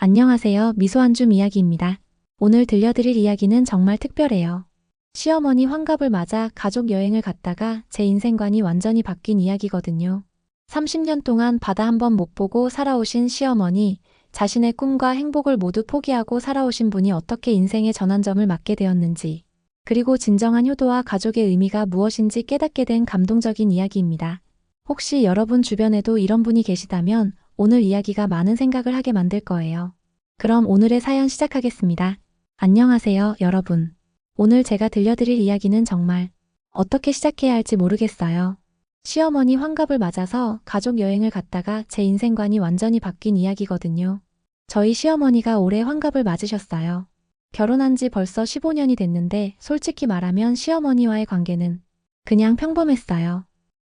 안녕하세요. 미소한줌 이야기입니다. 오늘 들려드릴 이야기는 정말 특별해요. 시어머니 환갑을 맞아 가족 여행을 갔다가 제 인생관이 완전히 바뀐 이야기거든요. 30년 동안 바다 한 번 못 보고 살아오신 시어머니, 자신의 꿈과 행복을 모두 포기하고 살아오신 분이 어떻게 인생의 전환점을 맞게 되었는지, 그리고 진정한 효도와 가족의 의미가 무엇인지 깨닫게 된 감동적인 이야기입니다. 혹시 여러분 주변에도 이런 분이 계시다면 오늘 이야기가 많은 생각을 하게 만들 거예요. 그럼 오늘의 사연 시작하겠습니다. 안녕하세요, 여러분. 오늘 제가 들려드릴 이야기는 정말 어떻게 시작해야 할지 모르겠어요. 시어머니 환갑을 맞아서 가족 여행을 갔다가 제 인생관이 완전히 바뀐 이야기거든요. 저희 시어머니가 올해 환갑을 맞으셨어요. 결혼한 지 벌써 15년이 됐는데 솔직히 말하면 시어머니와의 관계는 그냥 평범했어요.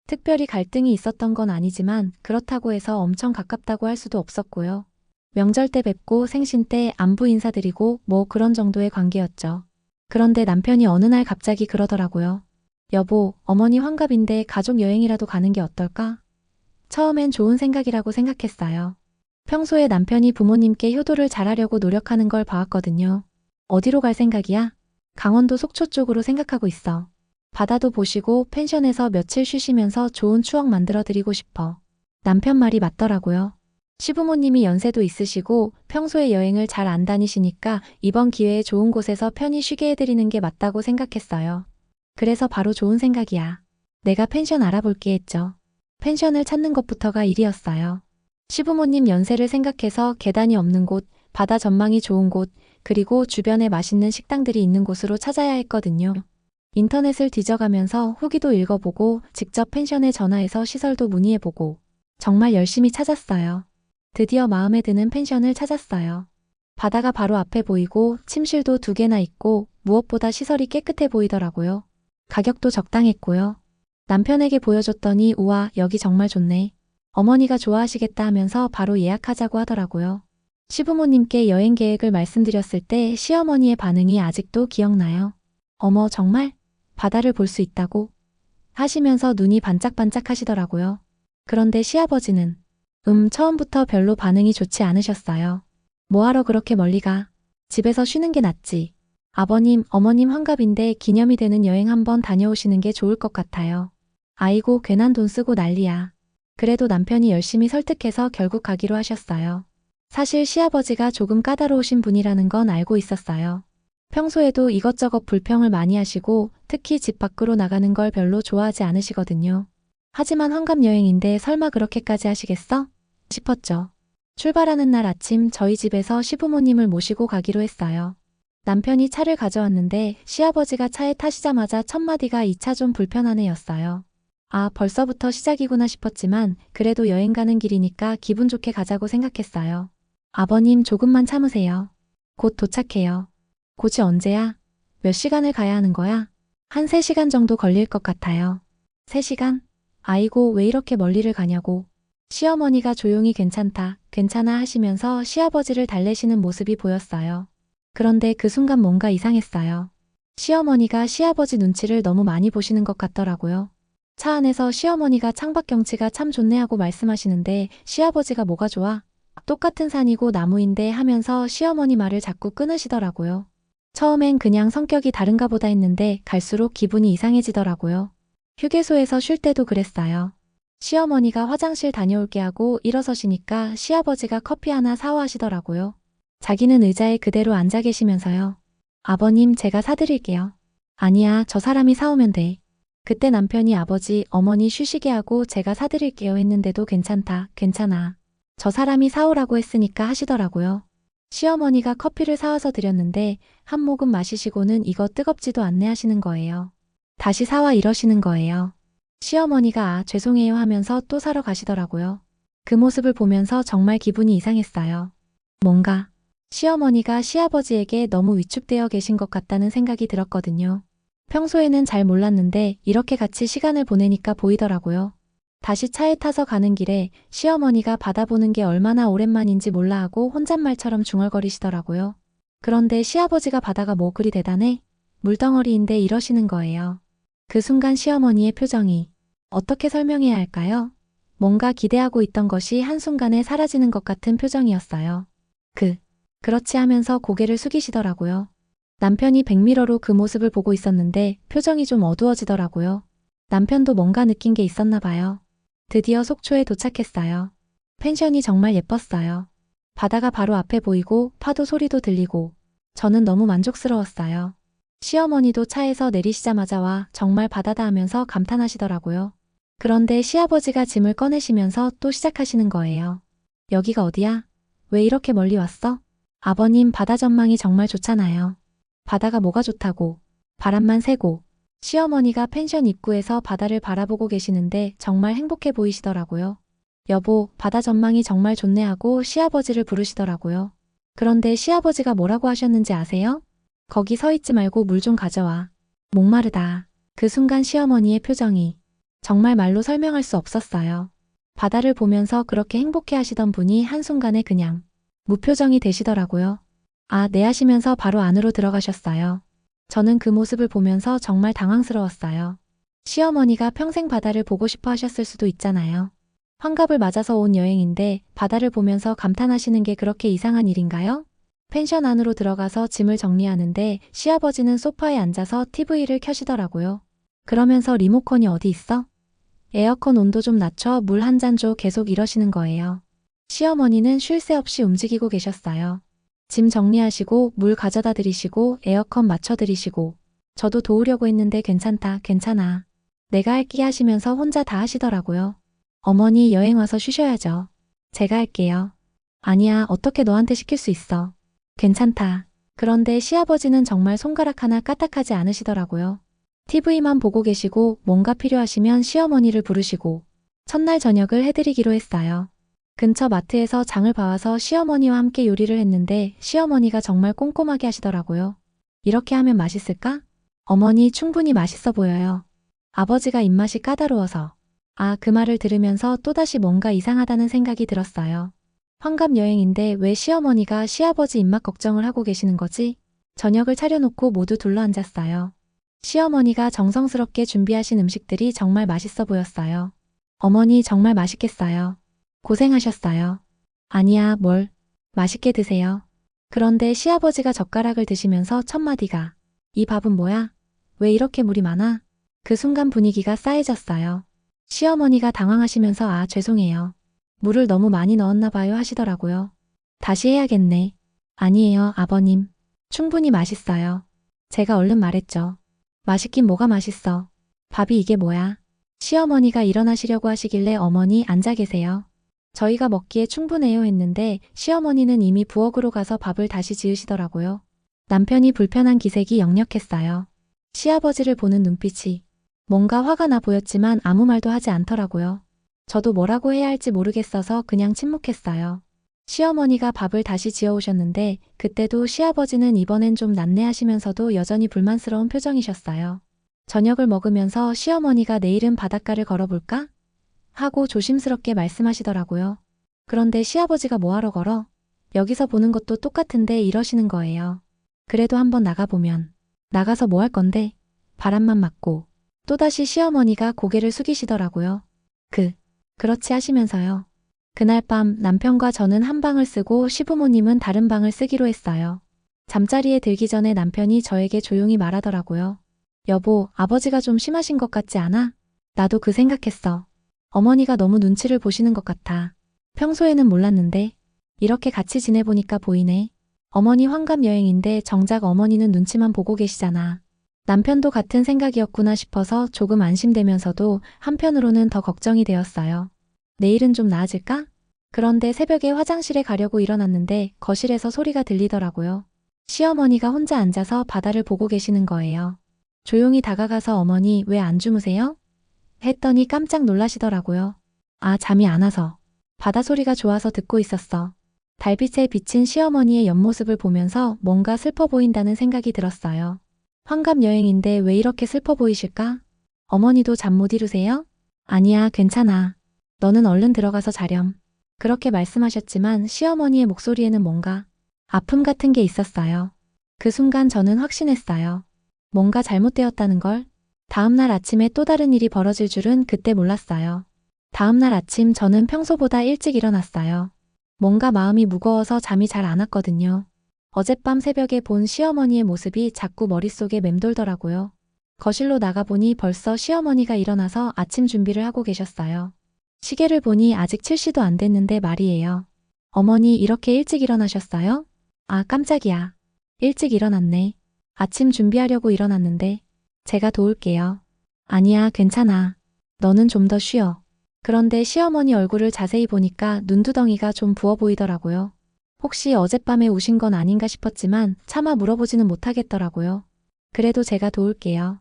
특별히 갈등이 있었던 건 아니지만 그렇다고 해서 엄청 가깝다고 할 수도 없었고요. 명절 때 뵙고 생신 때 안부 인사드리고 뭐 그런 정도의 관계였죠. 그런데 남편이 어느 날 갑자기 그러더라고요. 여보, 어머니 환갑인데 가족 여행이라도 가는 게 어떨까? 처음엔 좋은 생각이라고 생각했어요. 평소에 남편이 부모님께 효도를 잘하려고 노력하는 걸 봐왔거든요. 어디로 갈 생각이야? 강원도 속초 쪽으로 생각하고 있어. 바다도 보시고 펜션에서 며칠 쉬시면서 좋은 추억 만들어드리고 싶어. 남편 말이 맞더라고요. 시부모님이 연세도 있으시고 평소에 여행을 잘 안 다니시니까 이번 기회에 좋은 곳에서 편히 쉬게 해드리는 게 맞다고 생각했어요. 그래서 바로 좋은 생각이야. 내가 펜션 알아볼게 했죠. 펜션을 찾는 것부터가 일이었어요. 시부모님 연세를 생각해서 계단이 없는 곳, 바다 전망이 좋은 곳, 그리고 주변에 맛있는 식당들이 있는 곳으로 찾아야 했거든요. 인터넷을 뒤져가면서 후기도 읽어보고 직접 펜션에 전화해서 시설도 문의해보고 정말 열심히 찾았어요. 드디어 마음에 드는 펜션을 찾았어요. 바다가 바로 앞에 보이고 침실도 2개나 있고 무엇보다 시설이 깨끗해 보이더라고요. 가격도 적당했고요. 남편에게 보여줬더니 우와, 여기 정말 좋네. 어머니가 좋아하시겠다 하면서 바로 예약하자고 하더라고요. 시부모님께 여행 계획을 말씀드렸을 때 시어머니의 반응이 아직도 기억나요. 어머, 정말? 바다를 볼 수 있다고? 하시면서 눈이 반짝반짝 하시더라고요. 그런데 시아버지는 처음부터 별로 반응이 좋지 않으셨어요. 뭐하러 그렇게 멀리 가? 집에서 쉬는 게 낫지. 아버님, 어머님 환갑인데 기념이 되는 여행 한번 다녀오시는 게 좋을 것 같아요. 아이고, 괜한 돈 쓰고 난리야. 그래도 남편이 열심히 설득해서 결국 가기로 하셨어요. 사실 시아버지가 조금 까다로우신 분이라는 건 알고 있었어요. 평소에도 이것저것 불평을 많이 하시고 특히 집 밖으로 나가는 걸 별로 좋아하지 않으시거든요. 하지만 환갑 여행인데 설마 그렇게까지 하시겠어? 싶었죠. 출발하는 날 아침 저희 집에서 시부모님을 모시고 가기로 했어요. 남편이 차를 가져왔는데 시아버지가 차에 타시자마자 첫 마디가 이 차 좀 불편하네였어요. 아, 벌써부터 시작이구나 싶었지만 그래도 여행 가는 길이니까 기분 좋게 가자고 생각했어요. 아버님, 조금만 참으세요. 곧 도착해요. 곧이 언제야? 몇 시간을 가야 하는 거야? 한 3시간 정도 걸릴 것 같아요. 3시간? 아이고, 왜 이렇게 멀리를 가냐고. 시어머니가 조용히 괜찮다, 괜찮아 하시면서 시아버지를 달래시는 모습이 보였어요. 그런데 그 순간 뭔가 이상했어요. 시어머니가 시아버지 눈치를 너무 많이 보시는 것 같더라고요. 차 안에서 시어머니가 창밖 경치가 참 좋네 하고 말씀하시는데 시아버지가 뭐가 좋아? 똑같은 산이고 나무인데 하면서 시어머니 말을 자꾸 끊으시더라고요. 처음엔 그냥 성격이 다른가 보다 했는데 갈수록 기분이 이상해지더라고요. 휴게소에서 쉴 때도 그랬어요. 시어머니가 화장실 다녀올게 하고 일어서시니까 시아버지가 커피 하나 사와 하시더라고요. 자기는 의자에 그대로 앉아 계시면서요. 아버님, 제가 사드릴게요. 아니야, 저 사람이 사오면 돼. 그때 남편이 아버지, 어머니 쉬시게 하고 제가 사드릴게요 했는데도 괜찮다, 괜찮아. 저 사람이 사오라고 했으니까 하시더라고요. 시어머니가 커피를 사와서 드렸는데 한 모금 마시시고는 이거 뜨겁지도 않네 하시는 거예요. 다시 사와 이러시는 거예요. 시어머니가 아, 죄송해요 하면서 또 사러 가시더라고요. 그 모습을 보면서 정말 기분이 이상했어요. 뭔가 시어머니가 시아버지에게 너무 위축되어 계신 것 같다는 생각이 들었거든요. 평소에는 잘 몰랐는데 이렇게 같이 시간을 보내니까 보이더라고요. 다시 차에 타서 가는 길에 시어머니가 바다 보는 게 얼마나 오랜만인지 몰라 하고 혼잣말처럼 중얼거리시더라고요. 그런데 시아버지가 바다가 뭐 그리 대단해? 물덩어리인데 이러시는 거예요. 그 순간 시어머니의 표정이 어떻게 설명해야 할까요? 뭔가 기대하고 있던 것이 한순간에 사라지는 것 같은 표정이었어요. 그 그렇지 하면서 고개를 숙이시더라고요. 남편이 백미러로 그 모습을 보고 있었는데 표정이 좀 어두워지더라고요. 남편도 뭔가 느낀 게 있었나 봐요. 드디어 속초에 도착했어요. 펜션이 정말 예뻤어요. 바다가 바로 앞에 보이고 파도 소리도 들리고 저는 너무 만족스러웠어요. 시어머니도 차에서 내리시자마자 와 정말 바다다 하면서 감탄하시더라고요. 그런데 시아버지가 짐을 꺼내시면서 또 시작하시는 거예요. 여기가 어디야? 왜 이렇게 멀리 왔어? 아버님, 바다 전망이 정말 좋잖아요. 바다가 뭐가 좋다고. 바람만 새고. 시어머니가 펜션 입구에서 바다를 바라보고 계시는데 정말 행복해 보이시더라고요. 여보, 바다 전망이 정말 좋네 하고 시아버지를 부르시더라고요. 그런데 시아버지가 뭐라고 하셨는지 아세요? 거기 서 있지 말고 물 좀 가져와. 목마르다. 그 순간 시어머니의 표정이 정말 말로 설명할 수 없었어요. 바다를 보면서 그렇게 행복해 하시던 분이 한순간에 그냥 무표정이 되시더라고요. 아, 네 하시면서 바로 안으로 들어가셨어요. 저는 그 모습을 보면서 정말 당황스러웠어요. 시어머니가 평생 바다를 보고 싶어 하셨을 수도 있잖아요. 환갑을 맞아서 온 여행인데 바다를 보면서 감탄하시는 게 그렇게 이상한 일인가요? 펜션 안으로 들어가서 짐을 정리하는데 시아버지는 소파에 앉아서 TV를 켜시더라고요. 그러면서 리모컨이 어디 있어? 에어컨 온도 좀 낮춰 물 한 잔 줘 계속 이러시는 거예요. 시어머니는 쉴 새 없이 움직이고 계셨어요. 짐 정리하시고 물 가져다 드리시고 에어컨 맞춰 드리시고 저도 도우려고 했는데 괜찮다, 괜찮아. 내가 할게 하시면서 혼자 다 하시더라고요. 어머니 여행 와서 쉬셔야죠. 제가 할게요. 아니야, 어떻게 너한테 시킬 수 있어. 괜찮다. 그런데 시아버지는 정말 손가락 하나 까딱하지 않으시더라고요. TV만 보고 계시고 뭔가 필요하시면 시어머니를 부르시고 첫날 저녁을 해드리기로 했어요. 근처 마트에서 장을 봐와서 시어머니와 함께 요리를 했는데 시어머니가 정말 꼼꼼하게 하시더라고요. 이렇게 하면 맛있을까? 어머니 충분히 맛있어 보여요. 아버지가 입맛이 까다로워서. 아, 그 말을 들으면서 또다시 뭔가 이상하다는 생각이 들었어요. 환갑 여행인데 왜 시어머니가 시아버지 입맛 걱정을 하고 계시는 거지? 저녁을 차려놓고 모두 둘러앉았어요. 시어머니가 정성스럽게 준비하신 음식들이 정말 맛있어 보였어요. 어머니 정말 맛있겠어요. 고생하셨어요. 아니야, 뭘. 맛있게 드세요. 그런데 시아버지가 젓가락을 드시면서 첫마디가 이 밥은 뭐야? 왜 이렇게 물이 많아? 그 순간 분위기가 싸해졌어요. 시어머니가 당황하시면서 아, 죄송해요. 물을 너무 많이 넣었나 봐요 하시더라고요. 다시 해야겠네. 아니에요, 아버님. 충분히 맛있어요. 제가 얼른 말했죠. 맛있긴 뭐가 맛있어. 밥이 이게 뭐야? 시어머니가 일어나시려고 하시길래 어머니 앉아 계세요. 저희가 먹기에 충분해요 했는데 시어머니는 이미 부엌으로 가서 밥을 다시 지으시더라고요. 남편이 불편한 기색이 역력했어요. 시아버지를 보는 눈빛이 뭔가 화가 나 보였지만 아무 말도 하지 않더라고요. 저도 뭐라고 해야 할지 모르겠어서 그냥 침묵했어요. 시어머니가 밥을 다시 지어오셨는데 그때도 시아버지는 이번엔 좀 난내하시면서도 여전히 불만스러운 표정이셨어요. 저녁을 먹으면서 시어머니가 내일은 바닷가를 걸어볼까? 하고 조심스럽게 말씀하시더라고요. 그런데 시아버지가 뭐하러 걸어? 여기서 보는 것도 똑같은데 이러시는 거예요. 그래도 한번 나가보면. 나가서 뭐 할 건데? 바람만 맞고. 또다시 시어머니가 고개를 숙이시더라고요. 그렇지 하시면서요. 그날 밤 남편과 저는 한 방을 쓰고 시부모님은 다른 방을 쓰기로 했어요. 잠자리에 들기 전에 남편이 저에게 조용히 말하더라고요. 여보, 아버지가 좀 심하신 것 같지 않아? 나도 그 생각했어. 어머니가 너무 눈치를 보시는 것 같아. 평소에는 몰랐는데 이렇게 같이 지내보니까 보이네. 어머니 환갑 여행인데 정작 어머니는 눈치만 보고 계시잖아. 남편도 같은 생각이었구나 싶어서 조금 안심되면서도 한편으로는 더 걱정이 되었어요. 내일은 좀 나아질까? 그런데 새벽에 화장실에 가려고 일어났는데 거실에서 소리가 들리더라고요. 시어머니가 혼자 앉아서 바다를 보고 계시는 거예요. 조용히 다가가서 어머니 왜 안 주무세요? 했더니 깜짝 놀라시더라고요. 아, 잠이 안 와서. 바다 소리가 좋아서 듣고 있었어. 달빛에 비친 시어머니의 옆모습을 보면서 뭔가 슬퍼 보인다는 생각이 들었어요. 환갑 여행인데 왜 이렇게 슬퍼 보이실까? 어머니도 잠 못 이루세요? 아니야, 괜찮아. 너는 얼른 들어가서 자렴. 그렇게 말씀하셨지만 시어머니의 목소리에는 뭔가 아픔 같은 게 있었어요. 그 순간 저는 확신했어요. 뭔가 잘못되었다는 걸. 다음날 아침에 또 다른 일이 벌어질 줄은 그때 몰랐어요. 다음날 아침 저는 평소보다 일찍 일어났어요. 뭔가 마음이 무거워서 잠이 잘 안 왔거든요. 어젯밤 새벽에 본 시어머니의 모습이 자꾸 머릿속에 맴돌더라고요. 거실로 나가보니 벌써 시어머니가 일어나서 아침 준비를 하고 계셨어요. 시계를 보니 아직 7시도 안 됐는데 말이에요. 어머니 이렇게 일찍 일어나셨어요? 아, 깜짝이야. 일찍 일어났네. 아침 준비하려고 일어났는데 제가 도울게요. 아니야, 괜찮아. 너는 좀 더 쉬어. 그런데 시어머니 얼굴을 자세히 보니까 눈두덩이가 좀 부어 보이더라고요. 혹시 어젯밤에 우신 건 아닌가 싶었지만 차마 물어보지는 못하겠더라고요. 그래도 제가 도울게요.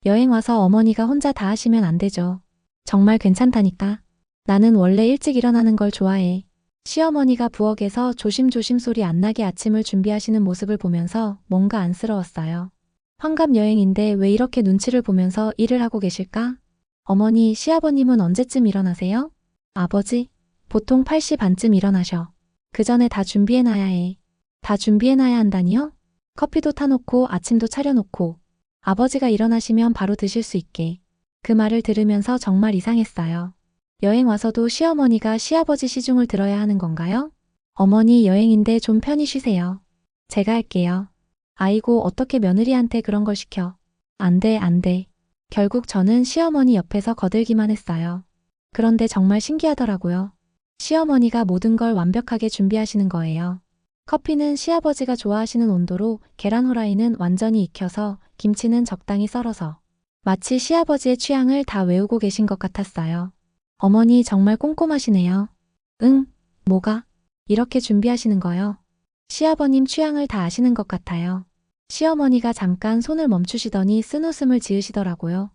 여행 와서 어머니가 혼자 다 하시면 안 되죠. 정말 괜찮다니까. 나는 원래 일찍 일어나는 걸 좋아해. 시어머니가 부엌에서 조심조심 소리 안 나게 아침을 준비하시는 모습을 보면서 뭔가 안쓰러웠어요. 환갑 여행인데 왜 이렇게 눈치를 보면서 일을 하고 계실까? 어머니, 시아버님은 언제쯤 일어나세요? 아버지, 보통 8시 반쯤 일어나셔. 그 전에 다 준비해놔야 해. 다 준비해놔야 한다니요? 커피도 타놓고 아침도 차려놓고 아버지가 일어나시면 바로 드실 수 있게. 그 말을 들으면서 정말 이상했어요. 여행 와서도 시어머니가 시아버지 시중을 들어야 하는 건가요? 어머니 여행인데 좀 편히 쉬세요. 제가 할게요. 아이고 어떻게 며느리한테 그런 걸 시켜. 안 돼, 안 돼. 결국 저는 시어머니 옆에서 거들기만 했어요. 그런데 정말 신기하더라고요. 시어머니가 모든 걸 완벽하게 준비하시는 거예요. 커피는 시아버지가 좋아하시는 온도로, 계란 후라이는 완전히 익혀서, 김치는 적당히 썰어서 마치 시아버지의 취향을 다 외우고 계신 것 같았어요. 어머니 정말 꼼꼼하시네요. 응? 뭐가? 이렇게 준비하시는 거요? 시아버님 취향을 다 아시는 것 같아요. 시어머니가 잠깐 손을 멈추시더니 쓴웃음을 지으시더라고요.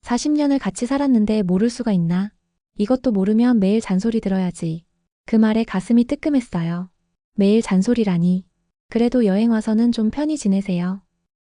40년을 같이 살았는데 모를 수가 있나? 이것도 모르면 매일 잔소리 들어야지. 그 말에 가슴이 뜨끔했어요. 매일 잔소리라니. 그래도 여행 와서는 좀 편히 지내세요.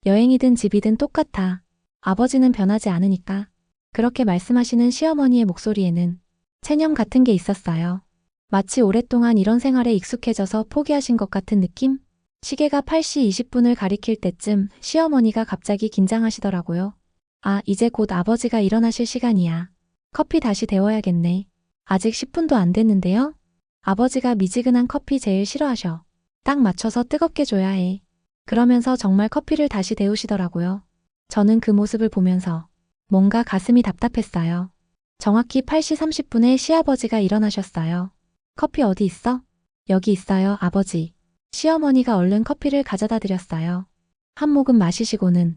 여행이든 집이든 똑같아. 아버지는 변하지 않으니까. 그렇게 말씀하시는 시어머니의 목소리에는 체념 같은 게 있었어요. 마치 오랫동안 이런 생활에 익숙해져서 포기하신 것 같은 느낌? 시계가 8시 20분을 가리킬 때쯤 시어머니가 갑자기 긴장하시더라고요. 아, 이제 곧 아버지가 일어나실 시간이야. 커피 다시 데워야겠네. 아직 10분도 안 됐는데요? 아버지가 미지근한 커피 제일 싫어하셔. 딱 맞춰서 뜨겁게 줘야 해. 그러면서 정말 커피를 다시 데우시더라고요. 저는 그 모습을 보면서 뭔가 가슴이 답답했어요. 정확히 8시 30분에 시아버지가 일어나셨어요. 커피 어디 있어? 여기 있어요, 아버지. 시어머니가 얼른 커피를 가져다 드렸어요. 한 모금 마시시고는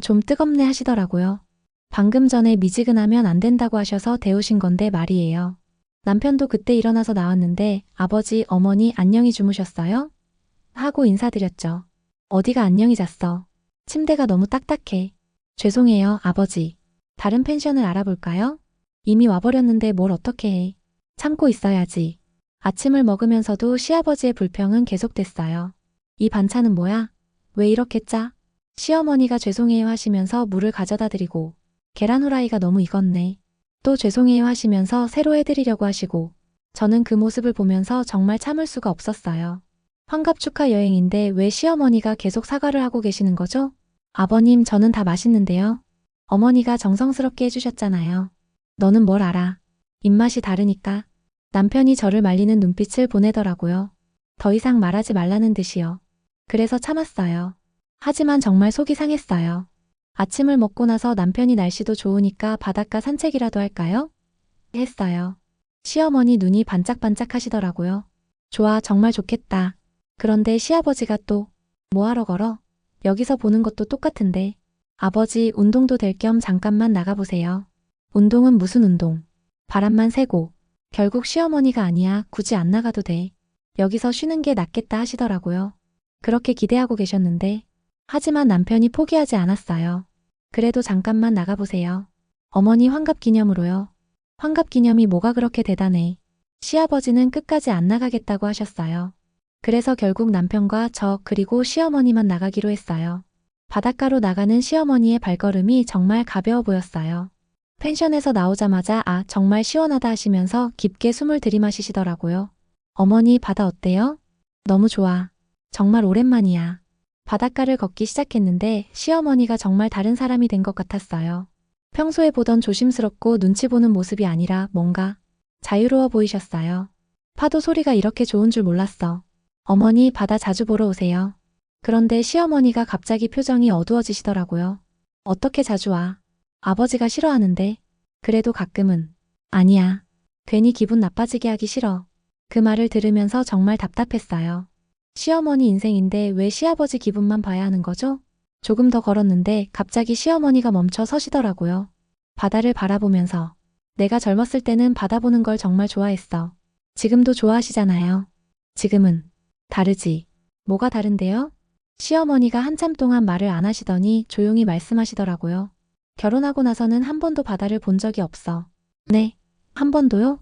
좀 뜨겁네 하시더라고요. 방금 전에 미지근하면 안 된다고 하셔서 데우신 건데 말이에요. 남편도 그때 일어나서 나왔는데 아버지, 어머니 안녕히 주무셨어요? 하고 인사드렸죠. 어디가 안녕히 잤어. 침대가 너무 딱딱해. 죄송해요, 아버지. 다른 펜션을 알아볼까요? 이미 와버렸는데 뭘 어떻게 해. 참고 있어야지. 아침을 먹으면서도 시아버지의 불평은 계속됐어요. 이 반찬은 뭐야? 왜 이렇게 짜? 시어머니가 죄송해요 하시면서 물을 가져다 드리고 계란 후라이가 너무 익었네. 또 죄송해요 하시면서 새로 해드리려고 하시고 저는 그 모습을 보면서 정말 참을 수가 없었어요. 환갑 축하 여행인데 왜 시어머니가 계속 사과를 하고 계시는 거죠? 아버님 저는 다 맛있는데요. 어머니가 정성스럽게 해주셨잖아요. 너는 뭘 알아. 입맛이 다르니까. 남편이 저를 말리는 눈빛을 보내더라고요. 더 이상 말하지 말라는 듯이요. 그래서 참았어요. 하지만 정말 속이 상했어요. 아침을 먹고 나서 남편이 날씨도 좋으니까 바닷가 산책이라도 할까요? 했어요. 시어머니 눈이 반짝반짝 하시더라고요. 좋아, 정말 좋겠다. 그런데 시아버지가 또 뭐하러 걸어? 여기서 보는 것도 똑같은데. 아버지, 운동도 될 겸 잠깐만 나가보세요. 운동은 무슨 운동? 바람만 쐬고. 결국 시어머니가 아니야, 굳이 안 나가도 돼. 여기서 쉬는 게 낫겠다 하시더라고요. 그렇게 기대하고 계셨는데. 하지만 남편이 포기하지 않았어요. 그래도 잠깐만 나가보세요. 어머니 환갑 기념으로요. 환갑 기념이 뭐가 그렇게 대단해. 시아버지는 끝까지 안 나가겠다고 하셨어요. 그래서 결국 남편과 저 그리고 시어머니만 나가기로 했어요. 바닷가로 나가는 시어머니의 발걸음이 정말 가벼워 보였어요. 펜션에서 나오자마자 아, 정말 시원하다 하시면서 깊게 숨을 들이마시시더라고요. 어머니 바다 어때요? 너무 좋아. 정말 오랜만이야. 바닷가를 걷기 시작했는데 시어머니가 정말 다른 사람이 된 것 같았어요. 평소에 보던 조심스럽고 눈치 보는 모습이 아니라 뭔가 자유로워 보이셨어요. 파도 소리가 이렇게 좋은 줄 몰랐어. 어머니 바다 자주 보러 오세요. 그런데 시어머니가 갑자기 표정이 어두워지시더라고요. 어떻게 자주 와? 아버지가 싫어하는데. 그래도 가끔은. 아니야. 괜히 기분 나빠지게 하기 싫어. 그 말을 들으면서 정말 답답했어요. 시어머니 인생인데 왜 시아버지 기분만 봐야 하는 거죠? 조금 더 걸었는데 갑자기 시어머니가 멈춰 서시더라고요. 바다를 바라보면서. 내가 젊었을 때는 바다 보는 걸 정말 좋아했어. 지금도 좋아하시잖아요. 지금은 다르지. 뭐가 다른데요? 시어머니가 한참 동안 말을 안 하시더니 조용히 말씀하시더라고요. 결혼하고 나서는 한 번도 바다를 본 적이 없어. 네. 한 번도요?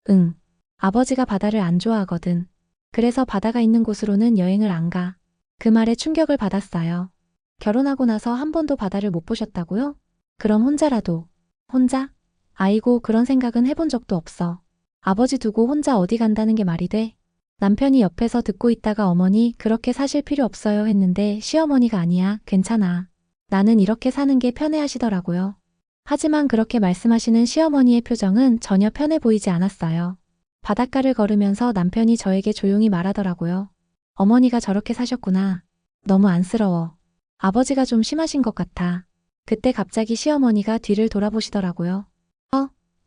응. 아버지가 바다를 안 좋아하거든. 그래서 바다가 있는 곳으로는 여행을 안 가. 그 말에 충격을 받았어요. 결혼하고 나서 한 번도 바다를 못 보셨다고요? 그럼 혼자라도. 혼자? 아이고, 그런 생각은 해본 적도 없어. 아버지 두고 혼자 어디 간다는 게 말이 돼? 남편이 옆에서 듣고 있다가 어머니 그렇게 사실 필요 없어요 했는데 시어머니가 아니야, 괜찮아. 나는 이렇게 사는 게 편해 하시더라고요. 하지만 그렇게 말씀하시는 시어머니의 표정은 전혀 편해 보이지 않았어요. 바닷가를 걸으면서 남편이 저에게 조용히 말하더라고요. 어머니가 저렇게 사셨구나. 너무 안쓰러워. 아버지가 좀 심하신 것 같아. 그때 갑자기 시어머니가 뒤를 돌아보시더라고요.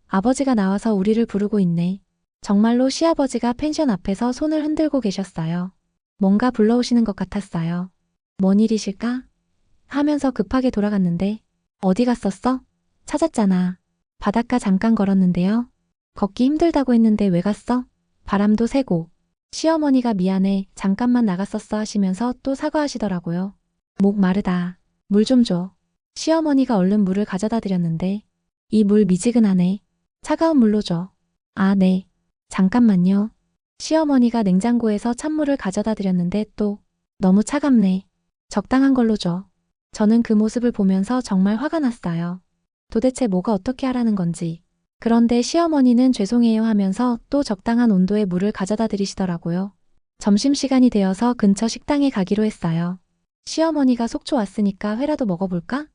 아버지가 나와서 우리를 부르고 있네. 정말로 시아버지가 펜션 앞에서 손을 흔들고 계셨어요. 뭔가 불러오시는 것 같았어요. 뭔 일이실까? 하면서 급하게 돌아갔는데 어디 갔었어? 찾았잖아. 바닷가 잠깐 걸었는데요. 걷기 힘들다고 했는데 왜 갔어? 바람도 세고. 시어머니가 미안해, 잠깐만 나갔었어 하시면서 또 사과하시더라고요. 목 마르다. 물 좀 줘. 시어머니가 얼른 물을 가져다 드렸는데 이 물 미지근하네. 차가운 물로 줘. 아, 네. 잠깐만요. 시어머니가 냉장고에서 찬물을 가져다 드렸는데 또 너무 차갑네. 적당한 걸로 줘. 저는 그 모습을 보면서 정말 화가 났어요. 도대체 뭐가 어떻게 하라는 건지. 그런데 시어머니는 죄송해요 하면서 또 적당한 온도의 물을 가져다 드리시더라고요. 점심시간이 되어서 근처 식당에 가기로 했어요. 시어머니가 속초 왔으니까 회라도 먹어볼까?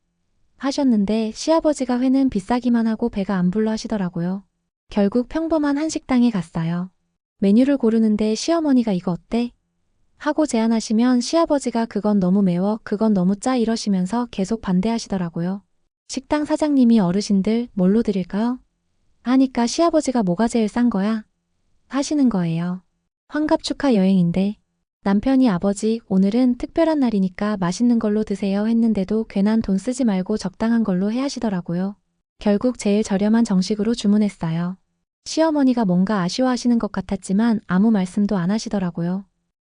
하셨는데 시아버지가 회는 비싸기만 하고 배가 안 불러 하시더라고요. 결국 평범한 한식당에 갔어요. 메뉴를 고르는데 시어머니가 이거 어때? 하고 제안하시면 시아버지가 그건 너무 매워, 그건 너무 짜 이러시면서 계속 반대하시더라고요. 식당 사장님이 어르신들 뭘로 드릴까요? 하니까 시아버지가 뭐가 제일 싼 거야? 하시는 거예요. 환갑 축하 여행인데 남편이 아버지 오늘은 특별한 날이니까 맛있는 걸로 드세요 했는데도 괜한 돈 쓰지 말고 적당한 걸로 해 하시더라고요. 결국 제일 저렴한 정식으로 주문했어요. 시어머니가 뭔가 아쉬워하시는 것 같았지만 아무 말씀도 안 하시더라고요.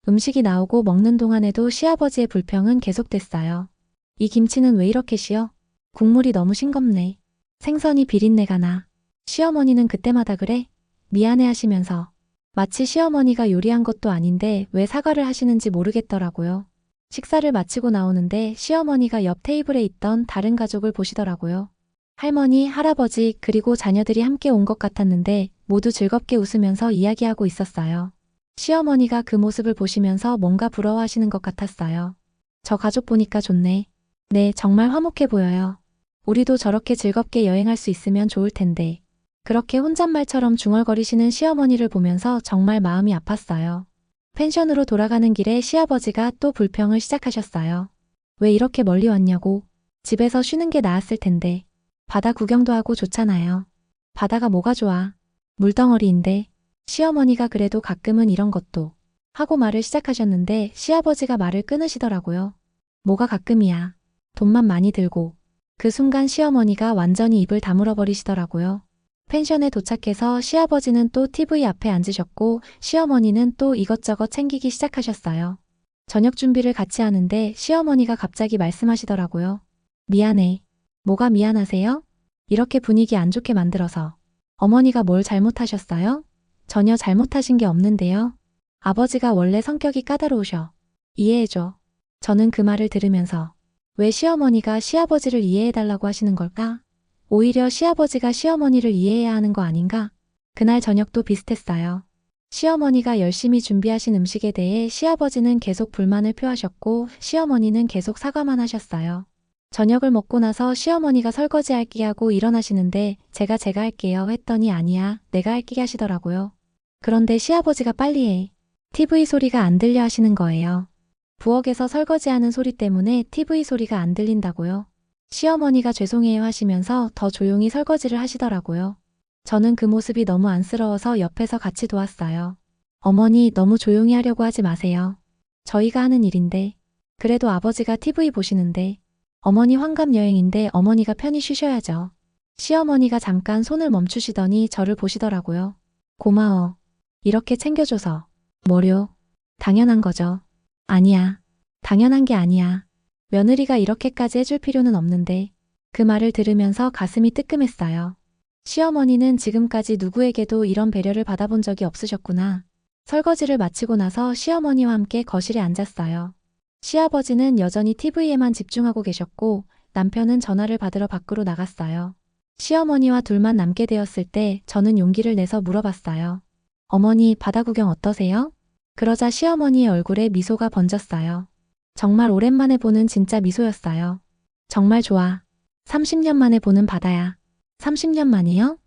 음식이 나오고 먹는 동안에도 시아버지의 불평은 계속됐어요. 이 김치는 왜 이렇게 시어? 국물이 너무 싱겁네. 생선이 비린내가 나. 시어머니는 그때마다 그래? 미안해 하시면서. 마치 시어머니가 요리한 것도 아닌데 왜 사과를 하시는지 모르겠더라고요. 식사를 마치고 나오는데 시어머니가 옆 테이블에 있던 다른 가족을 보시더라고요. 할머니, 할아버지 그리고 자녀들이 함께 온 것 같았는데 모두 즐겁게 웃으면서 이야기하고 있었어요. 시어머니가 그 모습을 보시면서 뭔가 부러워하시는 것 같았어요. 저 가족 보니까 좋네. 네, 정말 화목해 보여요. 우리도 저렇게 즐겁게 여행할 수 있으면 좋을 텐데. 그렇게 혼잣말처럼 중얼거리시는 시어머니를 보면서 정말 마음이 아팠어요. 펜션으로 돌아가는 길에 시아버지가 또 불평을 시작하셨어요. 왜 이렇게 멀리 왔냐고. 집에서 쉬는 게 나았을 텐데. 바다 구경도 하고 좋잖아요. 바다가 뭐가 좋아. 물덩어리인데. 시어머니가 그래도 가끔은 이런 것도. 하고 말을 시작하셨는데 시아버지가 말을 끊으시더라고요. 뭐가 가끔이야. 돈만 많이 들고. 그 순간 시어머니가 완전히 입을 다물어 버리시더라고요. 펜션에 도착해서 시아버지는 또 TV 앞에 앉으셨고 시어머니는 또 이것저것 챙기기 시작하셨어요. 저녁 준비를 같이 하는데 시어머니가 갑자기 말씀하시더라고요. 미안해. 뭐가 미안하세요? 이렇게 분위기 안 좋게 만들어서. 어머니가 뭘 잘못하셨어요? 전혀 잘못하신 게 없는데요. 아버지가 원래 성격이 까다로우셔. 이해해줘. 저는 그 말을 들으면서 왜 시어머니가 시아버지를 이해해달라고 하시는 걸까? 오히려 시아버지가 시어머니를 이해해야 하는 거 아닌가? 그날 저녁도 비슷했어요. 시어머니가 열심히 준비하신 음식에 대해 시아버지는 계속 불만을 표하셨고 시어머니는 계속 사과만 하셨어요. 저녁을 먹고 나서 시어머니가 설거지 할게 하고 일어나시는데 제가 할게요 했더니 아니야, 내가 할게 하시더라고요. 그런데 시아버지가 빨리 해. TV 소리가 안 들려 하시는 거예요. 부엌에서 설거지하는 소리 때문에 TV 소리가 안 들린다고요. 시어머니가 죄송해요 하시면서 더 조용히 설거지를 하시더라고요. 저는 그 모습이 너무 안쓰러워서 옆에서 같이 도왔어요. 어머니 너무 조용히 하려고 하지 마세요. 저희가 하는 일인데. 그래도 아버지가 TV 보시는데. 어머니 환갑 여행인데 어머니가 편히 쉬셔야죠. 시어머니가 잠깐 손을 멈추시더니 저를 보시더라고요. 고마워. 이렇게 챙겨줘서. 뭐려? 당연한 거죠. 아니야. 당연한 게 아니야. 며느리가 이렇게까지 해줄 필요는 없는데. 그 말을 들으면서 가슴이 뜨끔했어요. 시어머니는 지금까지 누구에게도 이런 배려를 받아본 적이 없으셨구나. 설거지를 마치고 나서 시어머니와 함께 거실에 앉았어요. 시아버지는 여전히 TV에만 집중하고 계셨고 남편은 전화를 받으러 밖으로 나갔어요. 시어머니와 둘만 남게 되었을 때 저는 용기를 내서 물어봤어요. 어머니 바다 구경 어떠세요? 그러자 시어머니의 얼굴에 미소가 번졌어요. 정말 오랜만에 보는 진짜 미소였어요. 정말 좋아. 30년 만에 보는 바다야. 30년 만이요?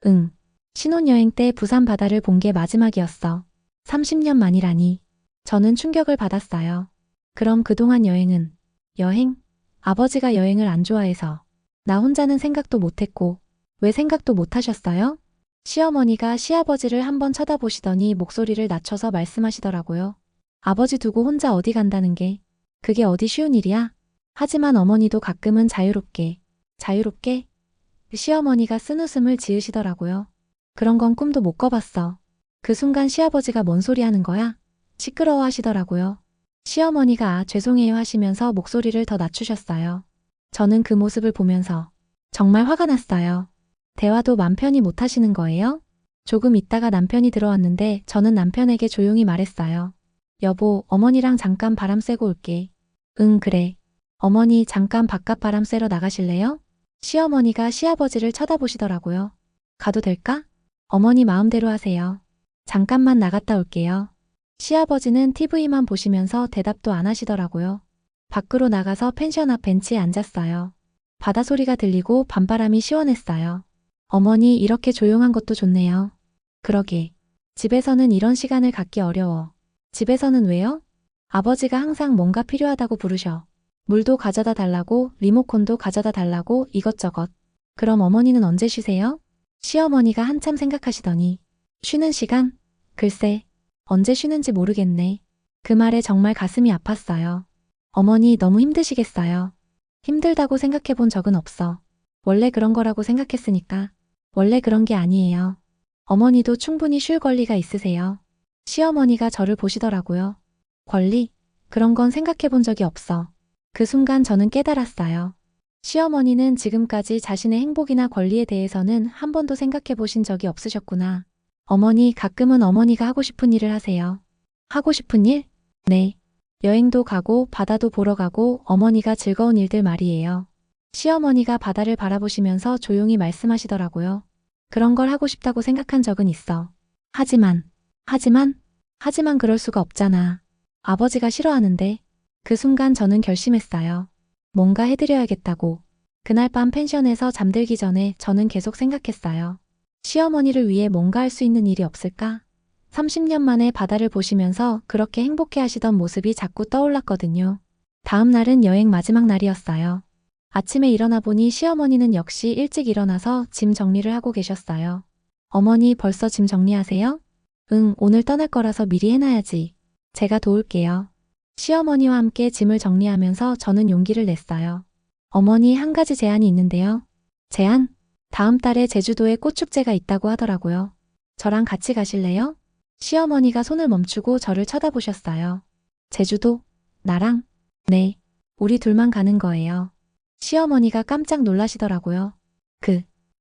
응. 신혼여행 때 부산 바다를 본 게 마지막이었어. 30년 만이라니. 저는 충격을 받았어요. 그럼 그동안 여행은? 여행? 아버지가 여행을 안 좋아해서. 나 혼자는 생각도 못했고. 왜 생각도 못하셨어요? 시어머니가 시아버지를 한번 쳐다보시더니 목소리를 낮춰서 말씀하시더라고요. 아버지 두고 혼자 어디 간다는 게. 그게 어디 쉬운 일이야? 하지만 어머니도 가끔은 자유롭게. 자유롭게? 시어머니가 쓴웃음을 지으시더라고요. 그런 건 꿈도 못 꿔봤어. 그 순간 시아버지가 뭔 소리 하는 거야? 시끄러워 하시더라고요. 시어머니가 죄송해요 하시면서 목소리를 더 낮추셨어요. 저는 그 모습을 보면서 정말 화가 났어요. 대화도 맘 편히 못 하시는 거예요? 조금 있다가 남편이 들어왔는데 저는 남편에게 조용히 말했어요. 여보, 어머니랑 잠깐 바람 쐬고 올게. 응, 그래. 어머니 잠깐 바깥 바람 쐬러 나가실래요? 시어머니가 시아버지를 쳐다보시더라고요. 가도 될까? 어머니 마음대로 하세요. 잠깐만 나갔다 올게요. 시아버지는 TV만 보시면서 대답도 안 하시더라고요. 밖으로 나가서 펜션 앞 벤치에 앉았어요. 바다 소리가 들리고 밤바람이 시원했어요. 어머니 이렇게 조용한 것도 좋네요. 그러게. 집에서는 이런 시간을 갖기 어려워. 집에서는 왜요? 아버지가 항상 뭔가 필요하다고 부르셔. 물도 가져다 달라고, 리모컨도 가져다 달라고 이것저것. 그럼 어머니는 언제 쉬세요? 시어머니가 한참 생각하시더니 쉬는 시간? 글쎄, 언제 쉬는지 모르겠네. 그 말에 정말 가슴이 아팠어요. 어머니 너무 힘드시겠어요. 힘들다고 생각해 본 적은 없어. 원래 그런 거라고 생각했으니까. 원래 그런 게 아니에요. 어머니도 충분히 쉴 권리가 있으세요. 시어머니가 저를 보시더라고요. 권리? 그런 건 생각해 본 적이 없어. 그 순간 저는 깨달았어요. 시어머니는 지금까지 자신의 행복이나 권리에 대해서는 한 번도 생각해 보신 적이 없으셨구나. 어머니 가끔은 어머니가 하고 싶은 일을 하세요. 하고 싶은 일? 네. 여행도 가고 바다도 보러 가고 어머니가 즐거운 일들 말이에요. 시어머니가 바다를 바라보시면서 조용히 말씀하시더라고요. 그런 걸 하고 싶다고 생각한 적은 있어. 하지만 그럴 수가 없잖아. 아버지가 싫어하는데. 그 순간 저는 결심했어요. 뭔가 해드려야겠다고. 그날 밤 펜션에서 잠들기 전에 저는 계속 생각했어요. 시어머니를 위해 뭔가 할 수 있는 일이 없을까? 30년 만에 바다를 보시면서 그렇게 행복해 하시던 모습이 자꾸 떠올랐거든요. 다음 날은 여행 마지막 날이었어요. 아침에 일어나 보니 시어머니는 역시 일찍 일어나서 짐 정리를 하고 계셨어요. 어머니 벌써 짐 정리하세요? 응, 오늘 떠날 거라서 미리 해놔야지. 제가 도울게요. 시어머니와 함께 짐을 정리하면서 저는 용기를 냈어요. 어머니 한 가지 제안이 있는데요. 제안? 다음 달에 제주도에 꽃축제가 있다고 하더라고요. 저랑 같이 가실래요? 시어머니가 손을 멈추고 저를 쳐다보셨어요. 제주도? 나랑? 네. 우리 둘만 가는 거예요. 시어머니가 깜짝 놀라시더라고요.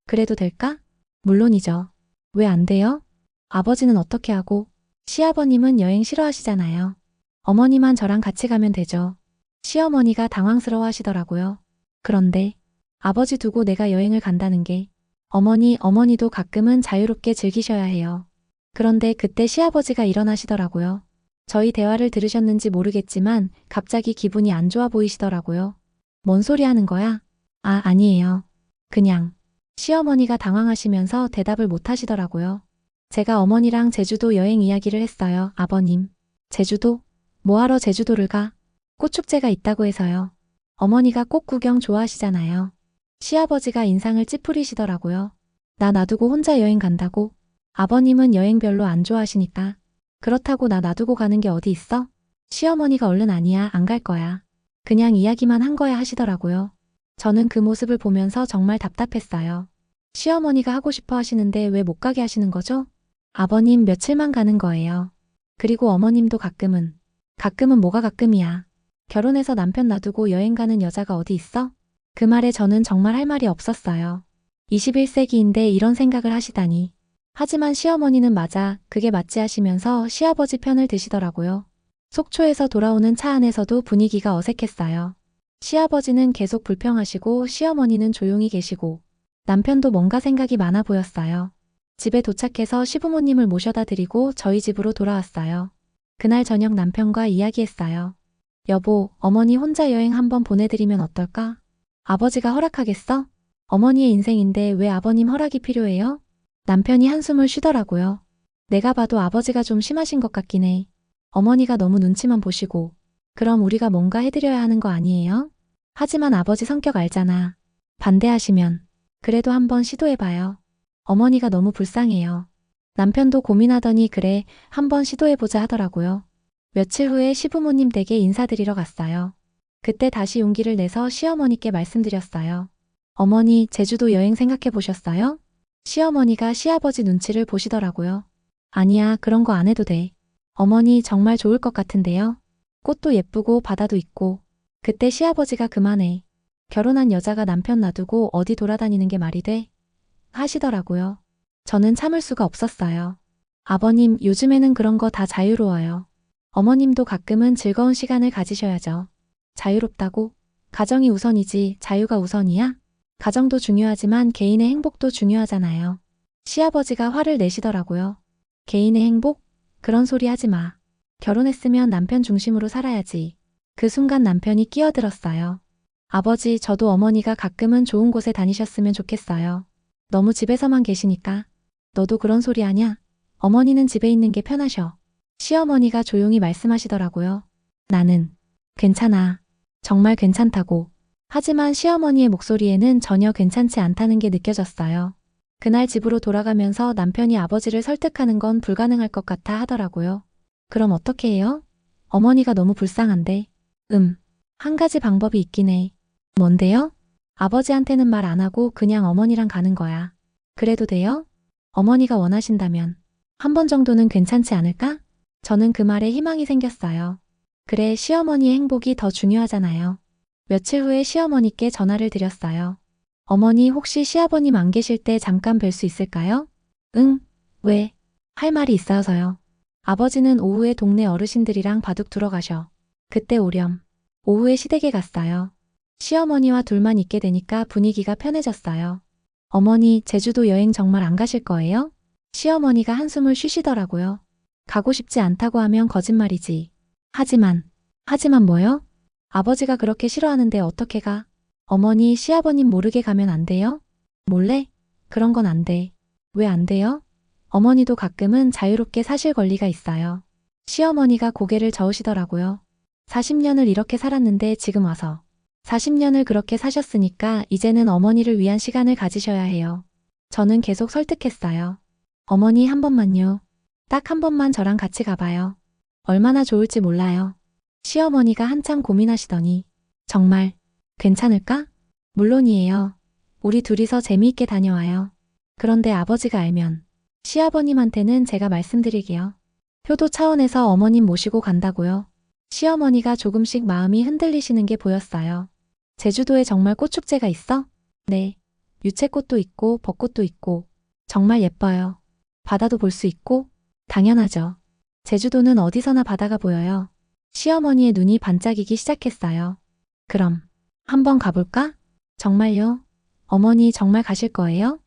그래도 될까? 물론이죠. 왜 안 돼요? 아버지는 어떻게 하고? 시아버님은 여행 싫어하시잖아요. 어머니만 저랑 같이 가면 되죠. 시어머니가 당황스러워 하시더라고요. 그런데 아버지 두고 내가 여행을 간다는 게 어머니도 가끔은 자유롭게 즐기셔야 해요. 그런데 그때 시아버지가 일어나시더라고요. 저희 대화를 들으셨는지 모르겠지만 갑자기 기분이 안 좋아 보이시더라고요. 뭔 소리 하는 거야? 아니에요. 그냥. 시어머니가 당황하시면서 대답을 못 하시더라고요. 제가 어머니랑 제주도 여행 이야기를 했어요. 아버님. 제주도? 뭐하러 제주도를 가? 꽃축제가 있다고 해서요. 어머니가 꽃 구경 좋아하시잖아요. 시아버지가 인상을 찌푸리시더라고요. 나 놔두고 혼자 여행 간다고? 아버님은 여행 별로 안 좋아하시니까. 그렇다고 나 놔두고 가는 게 어디 있어? 시어머니가 얼른 아니야, 안 갈 거야. 그냥 이야기만 한 거야 하시더라고요. 저는 그 모습을 보면서 정말 답답했어요. 시어머니가 하고 싶어 하시는데 왜 못 가게 하시는 거죠? 아버님 며칠만 가는 거예요. 그리고 어머님도 가끔은 뭐가 가끔이야. 결혼해서 남편 놔두고 여행 가는 여자가 어디 있어? 그 말에 저는 정말 할 말이 없었어요. 21세기인데 이런 생각을 하시다니. 하지만 시어머니는 맞아, 그게 맞지 하시면서 시아버지 편을 드시더라고요. 속초에서 돌아오는 차 안에서도 분위기가 어색했어요. 시아버지는 계속 불평하시고 시어머니는 조용히 계시고 남편도 뭔가 생각이 많아 보였어요. 집에 도착해서 시부모님을 모셔다 드리고 저희 집으로 돌아왔어요. 그날 저녁 남편과 이야기했어요. 여보, 어머니 혼자 여행 한번 보내드리면 어떨까? 아버지가 허락하겠어? 어머니의 인생인데 왜 아버님 허락이 필요해요? 남편이 한숨을 쉬더라고요. 내가 봐도 아버지가 좀 심하신 것 같긴 해. 어머니가 너무 눈치만 보시고. 그럼 우리가 뭔가 해드려야 하는 거 아니에요? 하지만 아버지 성격 알잖아. 반대하시면. 그래도 한번 시도해봐요. 어머니가 너무 불쌍해요. 남편도 고민하더니 그래, 한번 시도해보자 하더라고요. 며칠 후에 시부모님 댁에 인사드리러 갔어요. 그때 다시 용기를 내서 시어머니께 말씀드렸어요. 어머니, 제주도 여행 생각해 보셨어요? 시어머니가 시아버지 눈치를 보시더라고요. 아니야, 그런 거 안 해도 돼. 어머니 정말 좋을 것 같은데요. 꽃도 예쁘고 바다도 있고. 그때 시아버지가 그만해. 결혼한 여자가 남편 놔두고 어디 돌아다니는 게 말이 돼? 하시더라고요. 저는 참을 수가 없었어요. 아버님, 요즘에는 그런 거 다 자유로워요. 어머님도 가끔은 즐거운 시간을 가지셔야죠. 자유롭다고? 가정이 우선이지 자유가 우선이야? 가정도 중요하지만 개인의 행복도 중요하잖아요. 시아버지가 화를 내시더라고요. 개인의 행복? 그런 소리 하지 마. 결혼했으면 남편 중심으로 살아야지. 그 순간 남편이 끼어들었어요. 아버지, 저도 어머니가 가끔은 좋은 곳에 다니셨으면 좋겠어요. 너무 집에서만 계시니까. 너도 그런 소리 하냐? 어머니는 집에 있는 게 편하셔. 시어머니가 조용히 말씀하시더라고요. 나는 괜찮아. 정말 괜찮다고. 하지만 시어머니의 목소리에는 전혀 괜찮지 않다는 게 느껴졌어요. 그날 집으로 돌아가면서 남편이 아버지를 설득하는 건 불가능할 것 같아 하더라고요. 그럼 어떻게 해요? 어머니가 너무 불쌍한데. 한 가지 방법이 있긴 해. 뭔데요? 아버지한테는 말 안 하고 그냥 어머니랑 가는 거야. 그래도 돼요? 어머니가 원하신다면. 한 번 정도는 괜찮지 않을까? 저는 그 말에 희망이 생겼어요. 그래, 시어머니의 행복이 더 중요하잖아요. 며칠 후에 시어머니께 전화를 드렸어요. 어머니, 혹시 시아버님 안 계실 때 잠깐 뵐 수 있을까요? 응. 왜? 할 말이 있어서요. 아버지는 오후에 동네 어르신들이랑 바둑 두러 가셔. 그때 오렴. 오후에 시댁에 갔어요. 시어머니와 둘만 있게 되니까 분위기가 편해졌어요. 어머니, 제주도 여행 정말 안 가실 거예요? 시어머니가 한숨을 쉬시더라고요. 가고 싶지 않다고 하면 거짓말이지. 하지만 뭐요? 아버지가 그렇게 싫어하는데 어떻게 가? 어머니, 시아버님 모르게 가면 안 돼요? 몰래? 그런 건 안 돼. 왜 안 돼요? 어머니도 가끔은 자유롭게 사실 권리가 있어요. 시어머니가 고개를 저으시더라고요. 40년을 이렇게 살았는데 지금 와서 40년을 그렇게 사셨으니까 이제는 어머니를 위한 시간을 가지셔야 해요. 저는 계속 설득했어요. 어머니, 한 번만요. 딱 한 번만 저랑 같이 가봐요. 얼마나 좋을지 몰라요. 시어머니가 한참 고민하시더니 정말 괜찮을까? 물론이에요. 우리 둘이서 재미있게 다녀와요. 그런데 아버지가 알면 시아버님한테는 제가 말씀드리게요. 효도 차원에서 어머님 모시고 간다고요. 시어머니가 조금씩 마음이 흔들리시는 게 보였어요. 제주도에 정말 꽃축제가 있어? 네. 유채꽃도 있고 벚꽃도 있고 정말 예뻐요. 바다도 볼 수 있고 당연하죠. 제주도는 어디서나 바다가 보여요. 시어머니의 눈이 반짝이기 시작했어요. 그럼 한번 가볼까? 정말요? 어머니 정말 가실 거예요?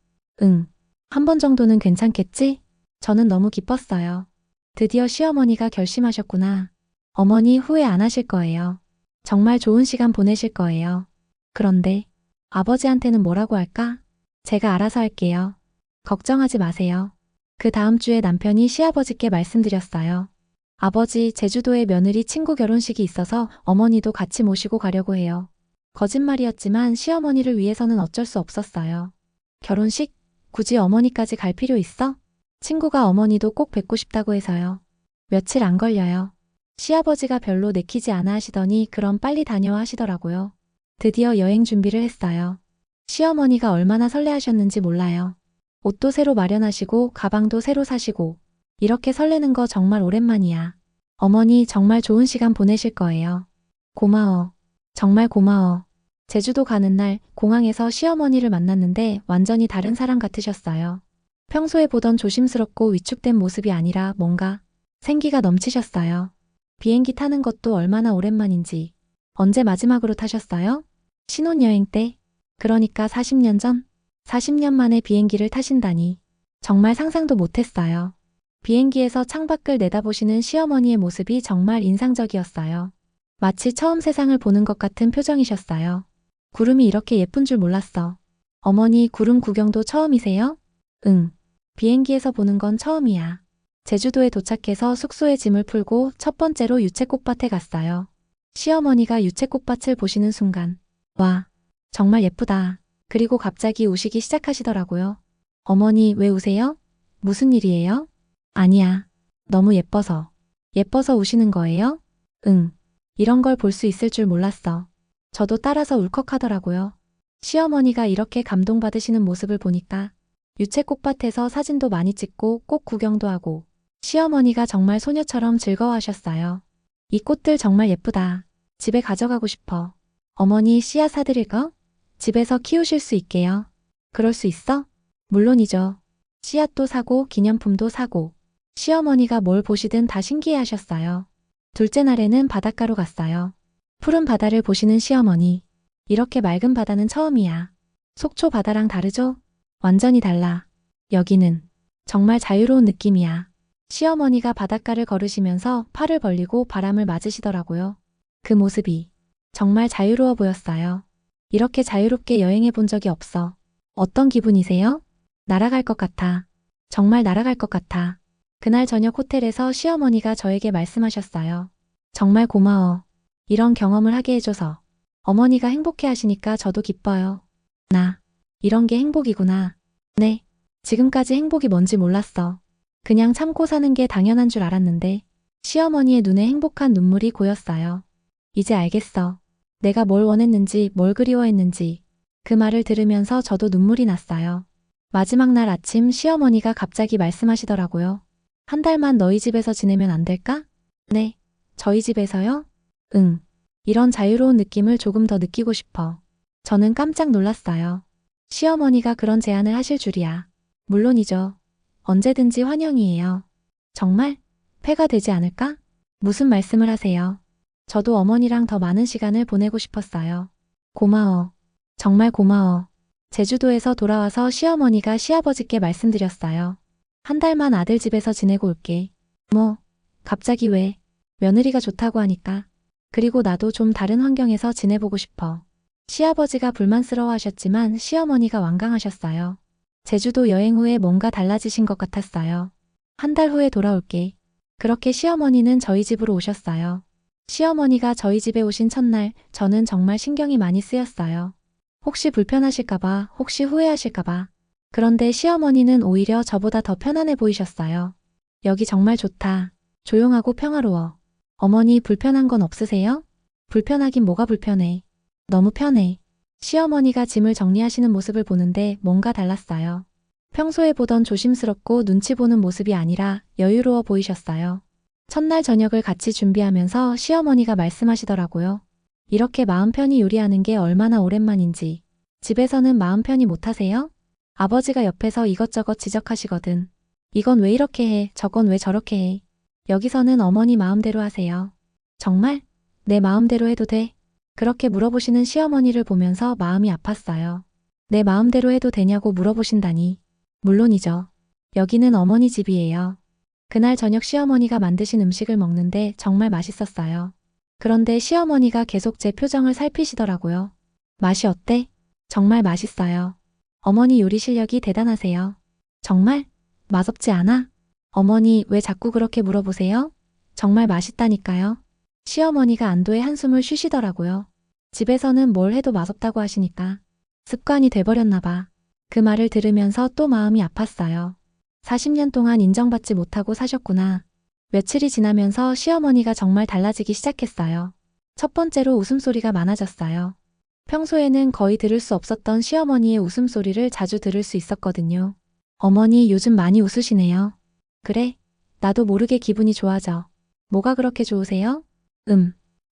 응. 한 번 정도는 괜찮겠지? 저는 너무 기뻤어요. 드디어 시어머니가 결심하셨구나. 어머니 후회 안 하실 거예요. 정말 좋은 시간 보내실 거예요. 그런데 아버지한테는 뭐라고 할까? 제가 알아서 할게요. 걱정하지 마세요. 그 다음 주에 남편이 시아버지께 말씀드렸어요. 아버지, 제주도에 며느리 친구 결혼식이 있어서 어머니도 같이 모시고 가려고 해요. 거짓말이었지만 시어머니를 위해서는 어쩔 수 없었어요. 결혼식? 굳이 어머니까지 갈 필요 있어? 친구가 어머니도 꼭 뵙고 싶다고 해서요. 며칠 안 걸려요. 시아버지가 별로 내키지 않아 하시더니 그럼 빨리 다녀와 하시더라고요. 드디어 여행 준비를 했어요. 시어머니가 얼마나 설레하셨는지 몰라요. 옷도 새로 마련하시고 가방도 새로 사시고 이렇게 설레는 거 정말 오랜만이야. 어머니 정말 좋은 시간 보내실 거예요. 고마워. 정말 고마워. 제주도 가는 날 공항에서 시어머니를 만났는데 완전히 다른 사람 같으셨어요. 평소에 보던 조심스럽고 위축된 모습이 아니라 뭔가 생기가 넘치셨어요. 비행기 타는 것도 얼마나 오랜만인지. 언제 마지막으로 타셨어요? 신혼여행 때? 그러니까 40년 전? 40년 만에 비행기를 타신다니. 정말 상상도 못했어요. 비행기에서 창밖을 내다보시는 시어머니의 모습이 정말 인상적이었어요. 마치 처음 세상을 보는 것 같은 표정이셨어요. 구름이 이렇게 예쁜 줄 몰랐어. 어머니 구름 구경도 처음이세요? 응. 비행기에서 보는 건 처음이야. 제주도에 도착해서 숙소에 짐을 풀고 첫 번째로 유채꽃밭에 갔어요. 시어머니가 유채꽃밭을 보시는 순간, 와, 정말 예쁘다. 그리고 갑자기 우시기 시작하시더라고요. 어머니 왜 우세요? 무슨 일이에요? 아니야. 너무 예뻐서. 예뻐서 우시는 거예요? 응. 이런 걸 볼 수 있을 줄 몰랐어. 저도 따라서 울컥하더라고요. 시어머니가 이렇게 감동받으시는 모습을 보니까 유채꽃밭에서 사진도 많이 찍고 꽃 구경도 하고 시어머니가 정말 소녀처럼 즐거워하셨어요. 이 꽃들 정말 예쁘다. 집에 가져가고 싶어. 어머니 씨앗 사드릴까? 집에서 키우실 수 있게요. 그럴 수 있어? 물론이죠. 씨앗도 사고 기념품도 사고 시어머니가 뭘 보시든 다 신기해하셨어요. 둘째 날에는 바닷가로 갔어요. 푸른 바다를 보시는 시어머니. 이렇게 맑은 바다는 처음이야. 속초 바다랑 다르죠? 완전히 달라. 여기는 정말 자유로운 느낌이야. 시어머니가 바닷가를 걸으시면서 팔을 벌리고 바람을 맞으시더라고요. 그 모습이 정말 자유로워 보였어요. 이렇게 자유롭게 여행해 본 적이 없어. 어떤 기분이세요? 날아갈 것 같아. 정말 날아갈 것 같아. 그날 저녁 호텔에서 시어머니가 저에게 말씀하셨어요. 정말 고마워. 이런 경험을 하게 해줘서. 어머니가 행복해 하시니까 저도 기뻐요. 이런 게 행복이구나. 네. 지금까지 행복이 뭔지 몰랐어. 그냥 참고 사는 게 당연한 줄 알았는데 시어머니의 눈에 행복한 눈물이 고였어요. 이제 알겠어. 내가 뭘 원했는지 뭘 그리워했는지. 그 말을 들으면서 저도 눈물이 났어요. 마지막 날 아침 시어머니가 갑자기 말씀하시더라고요. 한 달만 너희 집에서 지내면 안 될까? 네. 저희 집에서요? 응. 이런 자유로운 느낌을 조금 더 느끼고 싶어. 저는 깜짝 놀랐어요. 시어머니가 그런 제안을 하실 줄이야. 물론이죠. 언제든지 환영이에요. 정말? 폐가 되지 않을까? 무슨 말씀을 하세요? 저도 어머니랑 더 많은 시간을 보내고 싶었어요. 고마워. 정말 고마워. 제주도에서 돌아와서 시어머니가 시아버지께 말씀드렸어요. 한 달만 아들 집에서 지내고 올게. 갑자기 왜? 며느리가 좋다고 하니까. 그리고 나도 좀 다른 환경에서 지내보고 싶어. 시아버지가 불만스러워하셨지만 시어머니가 완강하셨어요. 제주도 여행 후에 뭔가 달라지신 것 같았어요. 한 달 후에 돌아올게. 그렇게 시어머니는 저희 집으로 오셨어요. 시어머니가 저희 집에 오신 첫날 저는 정말 신경이 많이 쓰였어요. 혹시 불편하실까봐, 혹시 후회하실까봐. 그런데 시어머니는 오히려 저보다 더 편안해 보이셨어요. 여기 정말 좋다. 조용하고 평화로워. 어머니 불편한 건 없으세요? 불편하긴 뭐가 불편해. 너무 편해. 시어머니가 짐을 정리하시는 모습을 보는데 뭔가 달랐어요. 평소에 보던 조심스럽고 눈치 보는 모습이 아니라 여유로워 보이셨어요. 첫날 저녁을 같이 준비하면서 시어머니가 말씀하시더라고요. 이렇게 마음 편히 요리하는 게 얼마나 오랜만인지. 집에서는 마음 편히 못하세요? 아버지가 옆에서 이것저것 지적하시거든. 이건 왜 이렇게 해, 저건 왜 저렇게 해. 여기서는 어머니 마음대로 하세요. 정말? 내 마음대로 해도 돼? 그렇게 물어보시는 시어머니를 보면서 마음이 아팠어요. 내 마음대로 해도 되냐고 물어보신다니. 물론이죠. 여기는 어머니 집이에요. 그날 저녁 시어머니가 만드신 음식을 먹는데 정말 맛있었어요. 그런데 시어머니가 계속 제 표정을 살피시더라고요. 맛이 어때? 정말 맛있어요. 어머니 요리 실력이 대단하세요. 정말? 맛없지 않아? 어머니 왜 자꾸 그렇게 물어보세요? 정말 맛있다니까요. 시어머니가 안도의 한숨을 쉬시더라고요. 집에서는 뭘 해도 맛없다고 하시니까 습관이 돼버렸나 봐. 그 말을 들으면서 또 마음이 아팠어요. 40년 동안 인정받지 못하고 사셨구나. 며칠이 지나면서 시어머니가 정말 달라지기 시작했어요. 첫 번째로 웃음소리가 많아졌어요. 평소에는 거의 들을 수 없었던 시어머니의 웃음소리를 자주 들을 수 있었거든요. 어머니 요즘 많이 웃으시네요. 그래? 나도 모르게 기분이 좋아져. 뭐가 그렇게 좋으세요?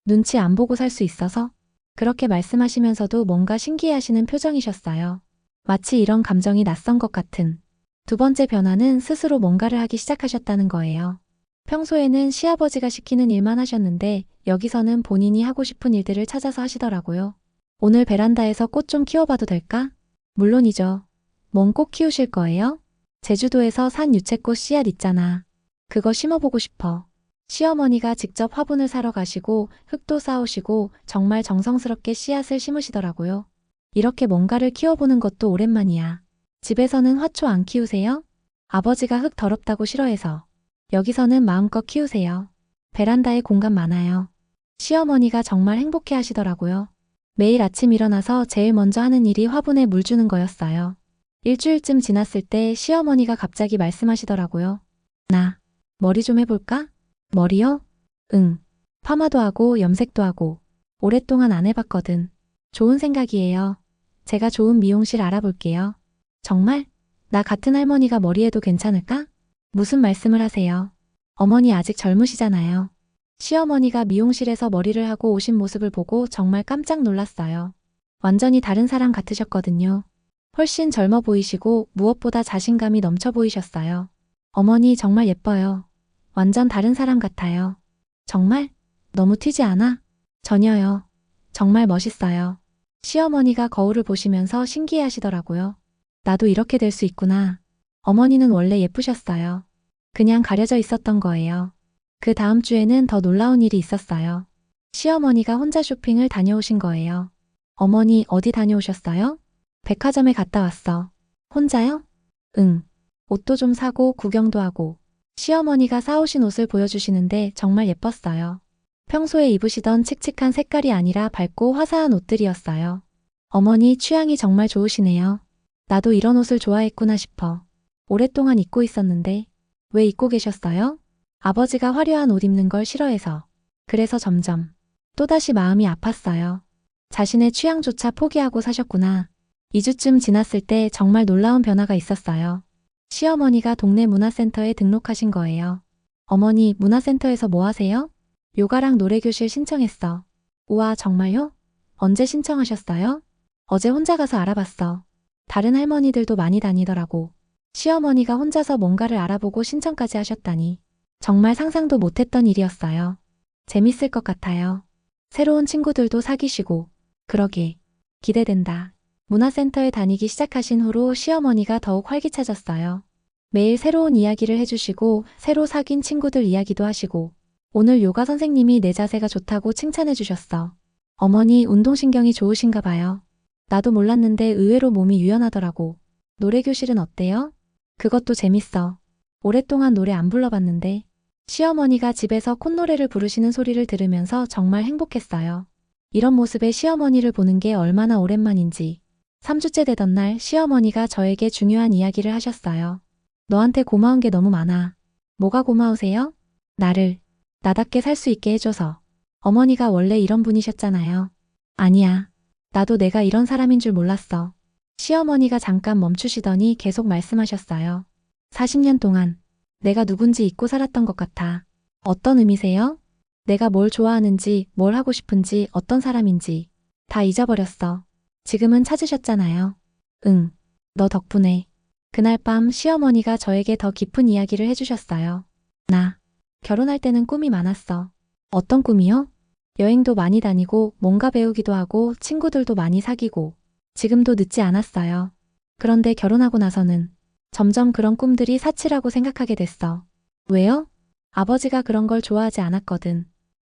눈치 안 보고 살 수 있어서? 그렇게 말씀하시면서도 뭔가 신기해하시는 표정이셨어요. 마치 이런 감정이 낯선 것 같은. 두 번째 변화는 스스로 뭔가를 하기 시작하셨다는 거예요. 평소에는 시아버지가 시키는 일만 하셨는데 여기서는 본인이 하고 싶은 일들을 찾아서 하시더라고요. 오늘 베란다에서 꽃 좀 키워봐도 될까? 물론이죠. 뭔 꽃 키우실 거예요? 제주도에서 산 유채꽃 씨앗 있잖아. 그거 심어보고 싶어. 시어머니가 직접 화분을 사러 가시고 흙도 쌓으시고 정말 정성스럽게 씨앗을 심으시더라고요. 이렇게 뭔가를 키워보는 것도 오랜만이야. 집에서는 화초 안 키우세요? 아버지가 흙 더럽다고 싫어해서. 여기서는 마음껏 키우세요. 베란다에 공간 많아요. 시어머니가 정말 행복해 하시더라고요. 매일 아침 일어나서 제일 먼저 하는 일이 화분에 물 주는 거였어요. 일주일쯤 지났을 때 시어머니가 갑자기 말씀하시더라고요. 나 머리 좀 해볼까? 머리요? 응. 파마도 하고 염색도 하고 오랫동안 안 해봤거든. 좋은 생각이에요. 제가 좋은 미용실 알아볼게요. 정말? 나 같은 할머니가 머리해도 괜찮을까? 무슨 말씀을 하세요? 어머니 아직 젊으시잖아요. 시어머니가 미용실에서 머리를 하고 오신 모습을 보고 정말 깜짝 놀랐어요. 완전히 다른 사람 같으셨거든요. 훨씬 젊어 보이시고 무엇보다 자신감이 넘쳐 보이셨어요. 어머니 정말 예뻐요. 완전 다른 사람 같아요. 정말? 너무 튀지 않아? 전혀요. 정말 멋있어요. 시어머니가 거울을 보시면서 신기해 하시더라고요. 나도 이렇게 될 수 있구나. 어머니는 원래 예쁘셨어요. 그냥 가려져 있었던 거예요. 그 다음 주에는 더 놀라운 일이 있었어요. 시어머니가 혼자 쇼핑을 다녀오신 거예요. 어머니 어디 다녀오셨어요? 백화점에 갔다 왔어. 혼자요? 응. 옷도 좀 사고 구경도 하고. 시어머니가 사오신 옷을 보여주시는데 정말 예뻤어요. 평소에 입으시던 칙칙한 색깔이 아니라 밝고 화사한 옷들이었어요. 어머니 취향이 정말 좋으시네요. 나도 이런 옷을 좋아했구나 싶어. 오랫동안 입고 있었는데 왜 입고 계셨어요? 아버지가 화려한 옷 입는 걸 싫어해서. 그래서 점점 또다시 마음이 아팠어요. 자신의 취향조차 포기하고 사셨구나. 2주쯤 지났을 때 정말 놀라운 변화가 있었어요. 시어머니가 동네 문화센터에 등록하신 거예요. 어머니 문화센터에서 뭐 하세요? 요가랑 노래교실 신청했어. 우와 정말요? 언제 신청하셨어요? 어제 혼자 가서 알아봤어. 다른 할머니들도 많이 다니더라고. 시어머니가 혼자서 뭔가를 알아보고 신청까지 하셨다니. 정말 상상도 못했던 일이었어요. 재밌을 것 같아요. 새로운 친구들도 사귀시고. 그러게. 기대된다. 문화센터에 다니기 시작하신 후로 시어머니가 더욱 활기차졌어요. 매일 새로운 이야기를 해주시고 새로 사귄 친구들 이야기도 하시고 오늘 요가 선생님이 내 자세가 좋다고 칭찬해 주셨어. 어머니 운동신경이 좋으신가 봐요. 나도 몰랐는데 의외로 몸이 유연하더라고. 노래교실은 어때요? 그것도 재밌어. 오랫동안 노래 안 불러봤는데 시어머니가 집에서 콧노래를 부르시는 소리를 들으면서 정말 행복했어요. 이런 모습의 시어머니를 보는 게 얼마나 오랜만인지. 3주째 되던 날 시어머니가 저에게 중요한 이야기를 하셨어요. 너한테 고마운 게 너무 많아. 뭐가 고마우세요? 나답게 살 수 있게 해줘서. 어머니가 원래 이런 분이셨잖아요. 아니야. 나도 내가 이런 사람인 줄 몰랐어. 시어머니가 잠깐 멈추시더니 계속 말씀하셨어요. 40년 동안 내가 누군지 잊고 살았던 것 같아. 어떤 의미세요? 내가 뭘 좋아하는지, 뭘 하고 싶은지, 어떤 사람인지 다 잊어버렸어. 지금은 찾으셨잖아요. 응. 너 덕분에. 그날 밤 시어머니가 저에게 더 깊은 이야기를 해주셨어요. 나 결혼할 때는 꿈이 많았어. 어떤 꿈이요? 여행도 많이 다니고 뭔가 배우기도 하고 친구들도 많이 사귀고 지금도 늦지 않았어요. 그런데 결혼하고 나서는 점점 그런 꿈들이 사치라고 생각하게 됐어. 왜요? 아버지가 그런 걸 좋아하지 않았거든.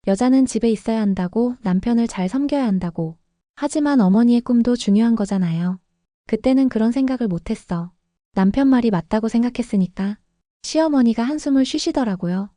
여자는 집에 있어야 한다고 남편을 잘 섬겨야 한다고. 하지만 어머니의 꿈도 중요한 거잖아요. 그때는 그런 생각을 못했어. 남편 말이 맞다고 생각했으니까. 시어머니가 한숨을 쉬시더라고요.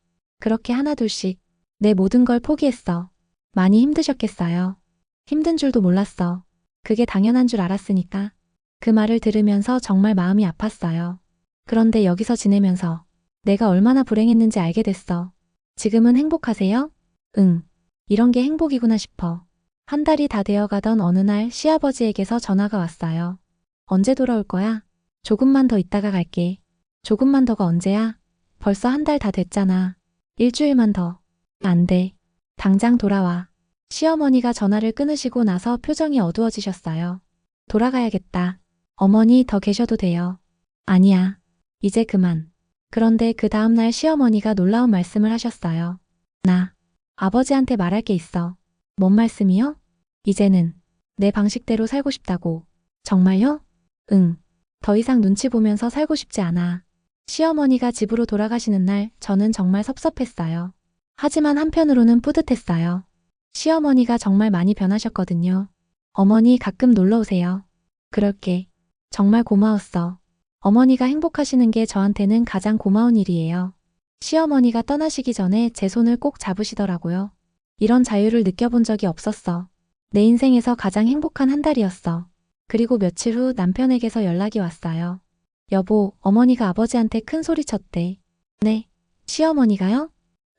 그렇게 하나둘씩 내 모든 걸 포기했어. 많이 힘드셨겠어요. 힘든 줄도 몰랐어. 그게 당연한 줄 알았으니까. 그 말을 들으면서 정말 마음이 아팠어요. 그런데 여기서 지내면서 내가 얼마나 불행했는지 알게 됐어. 지금은 행복하세요? 응. 이런 게 행복이구나 싶어. 한 달이 다 되어가던 어느 날 시아버지에게서 전화가 왔어요. 언제 돌아올 거야? 조금만 더 있다가 갈게. 조금만 더가 언제야? 벌써 한 달 다 됐잖아. 일주일만 더. 안 돼. 당장 돌아와. 시어머니가 전화를 끊으시고 나서 표정이 어두워지셨어요. 돌아가야겠다. 어머니 더 계셔도 돼요. 아니야. 이제 그만. 그런데 그 다음날 시어머니가 놀라운 말씀을 하셨어요. 나 아버지한테 말할 게 있어. 뭔 말씀이요? 이제는 내 방식대로 살고 싶다고. 정말요? 응. 더 이상 눈치 보면서 살고 싶지 않아. 시어머니가 집으로 돌아가시는 날 저는 정말 섭섭했어요. 하지만 한편으로는 뿌듯했어요. 시어머니가 정말 많이 변하셨거든요. 어머니 가끔 놀러 오세요. 그럴게. 정말 고마웠어. 어머니가 행복하시는 게 저한테는 가장 고마운 일이에요. 시어머니가 떠나시기 전에 제 손을 꼭 잡으시더라고요. 이런 자유를 느껴본 적이 없었어. 내 인생에서 가장 행복한 한 달이었어. 그리고 며칠 후 남편에게서 연락이 왔어요. 여보, 어머니가 아버지한테 큰 소리 쳤대. 네. 시어머니가요?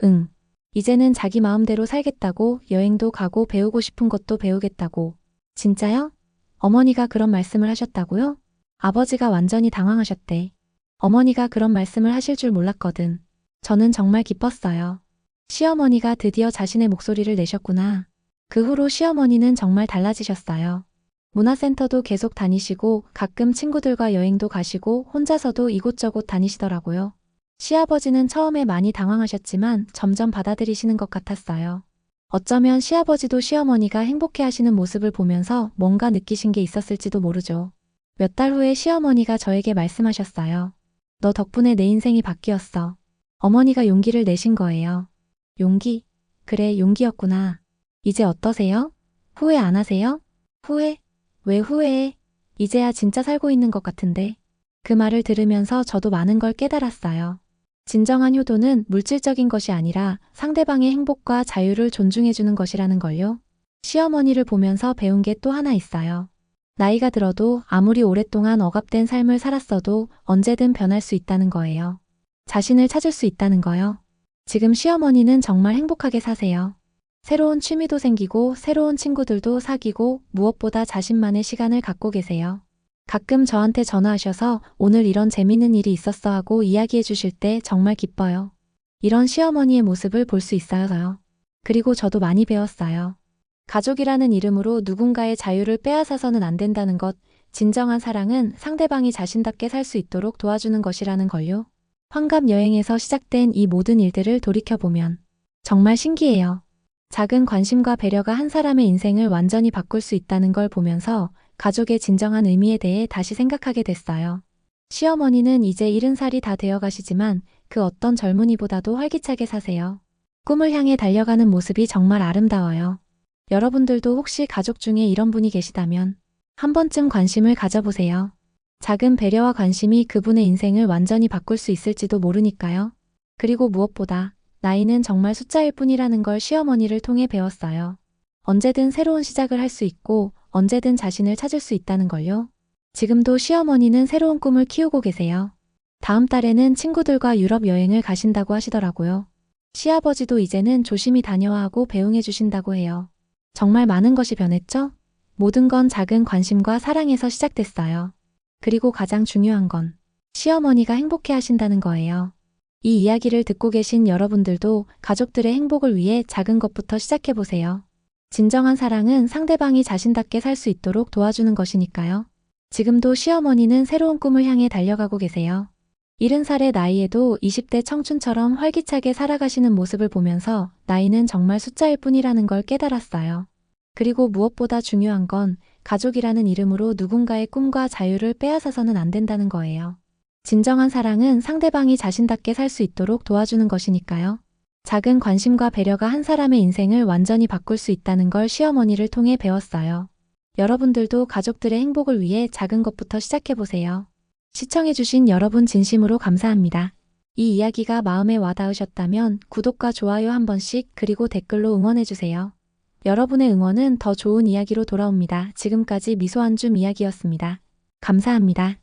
응. 이제는 자기 마음대로 살겠다고, 여행도 가고 배우고 싶은 것도 배우겠다고. 진짜요? 어머니가 그런 말씀을 하셨다고요? 아버지가 완전히 당황하셨대. 어머니가 그런 말씀을 하실 줄 몰랐거든. 저는 정말 기뻤어요. 시어머니가 드디어 자신의 목소리를 내셨구나. 그 후로 시어머니는 정말 달라지셨어요. 문화센터도 계속 다니시고 가끔 친구들과 여행도 가시고 혼자서도 이곳저곳 다니시더라고요. 시아버지는 처음에 많이 당황하셨지만 점점 받아들이시는 것 같았어요. 어쩌면 시아버지도 시어머니가 행복해하시는 모습을 보면서 뭔가 느끼신 게 있었을지도 모르죠. 몇 달 후에 시어머니가 저에게 말씀하셨어요. 너 덕분에 내 인생이 바뀌었어. 어머니가 용기를 내신 거예요. 용기? 그래, 용기였구나. 이제 어떠세요? 후회 안 하세요? 후회? 왜 후회해? 이제야 진짜 살고 있는 것 같은데. 그 말을 들으면서 저도 많은 걸 깨달았어요. 진정한 효도는 물질적인 것이 아니라 상대방의 행복과 자유를 존중해주는 것이라는 걸요. 시어머니를 보면서 배운 게 또 하나 있어요. 나이가 들어도 아무리 오랫동안 억압된 삶을 살았어도 언제든 변할 수 있다는 거예요. 자신을 찾을 수 있다는 거요. 지금 시어머니는 정말 행복하게 사세요. 새로운 취미도 생기고 새로운 친구들도 사귀고 무엇보다 자신만의 시간을 갖고 계세요. 가끔 저한테 전화하셔서 오늘 이런 재밌는 일이 있었어 하고 이야기해 주실 때 정말 기뻐요. 이런 시어머니의 모습을 볼 수 있어서요. 그리고 저도 많이 배웠어요. 가족이라는 이름으로 누군가의 자유를 빼앗아서는 안 된다는 것, 진정한 사랑은 상대방이 자신답게 살 수 있도록 도와주는 것이라는 걸요. 환갑 여행에서 시작된 이 모든 일들을 돌이켜보면 정말 신기해요. 작은 관심과 배려가 한 사람의 인생을 완전히 바꿀 수 있다는 걸 보면서 가족의 진정한 의미에 대해 다시 생각하게 됐어요. 시어머니는 이제 70살이 다 되어 가시지만 그 어떤 젊은이보다도 활기차게 사세요. 꿈을 향해 달려가는 모습이 정말 아름다워요. 여러분들도 혹시 가족 중에 이런 분이 계시다면 한 번쯤 관심을 가져보세요. 작은 배려와 관심이 그분의 인생을 완전히 바꿀 수 있을지도 모르니까요. 그리고 무엇보다 나이는 정말 숫자일 뿐이라는 걸 시어머니를 통해 배웠어요. 언제든 새로운 시작을 할 수 있고 언제든 자신을 찾을 수 있다는 걸요. 지금도 시어머니는 새로운 꿈을 키우고 계세요. 다음 달에는 친구들과 유럽 여행을 가신다고 하시더라고요. 시아버지도 이제는 조심히 다녀와 하고 배웅해 주신다고 해요. 정말 많은 것이 변했죠? 모든 건 작은 관심과 사랑에서 시작됐어요. 그리고 가장 중요한 건 시어머니가 행복해 하신다는 거예요. 이 이야기를 듣고 계신 여러분들도 가족들의 행복을 위해 작은 것부터 시작해보세요. 진정한 사랑은 상대방이 자신답게 살 수 있도록 도와주는 것이니까요. 지금도 시어머니는 새로운 꿈을 향해 달려가고 계세요. 70살의 나이에도 20대 청춘처럼 활기차게 살아가시는 모습을 보면서 나이는 정말 숫자일 뿐이라는 걸 깨달았어요. 그리고 무엇보다 중요한 건 가족이라는 이름으로 누군가의 꿈과 자유를 빼앗아서는 안 된다는 거예요. 진정한 사랑은 상대방이 자신답게 살 수 있도록 도와주는 것이니까요. 작은 관심과 배려가 한 사람의 인생을 완전히 바꿀 수 있다는 걸 시어머니를 통해 배웠어요. 여러분들도 가족들의 행복을 위해 작은 것부터 시작해보세요. 시청해주신 여러분 진심으로 감사합니다. 이 이야기가 마음에 와닿으셨다면 구독과 좋아요 한 번씩 그리고 댓글로 응원해주세요. 여러분의 응원은 더 좋은 이야기로 돌아옵니다. 지금까지 미소한줌 이야기였습니다. 감사합니다.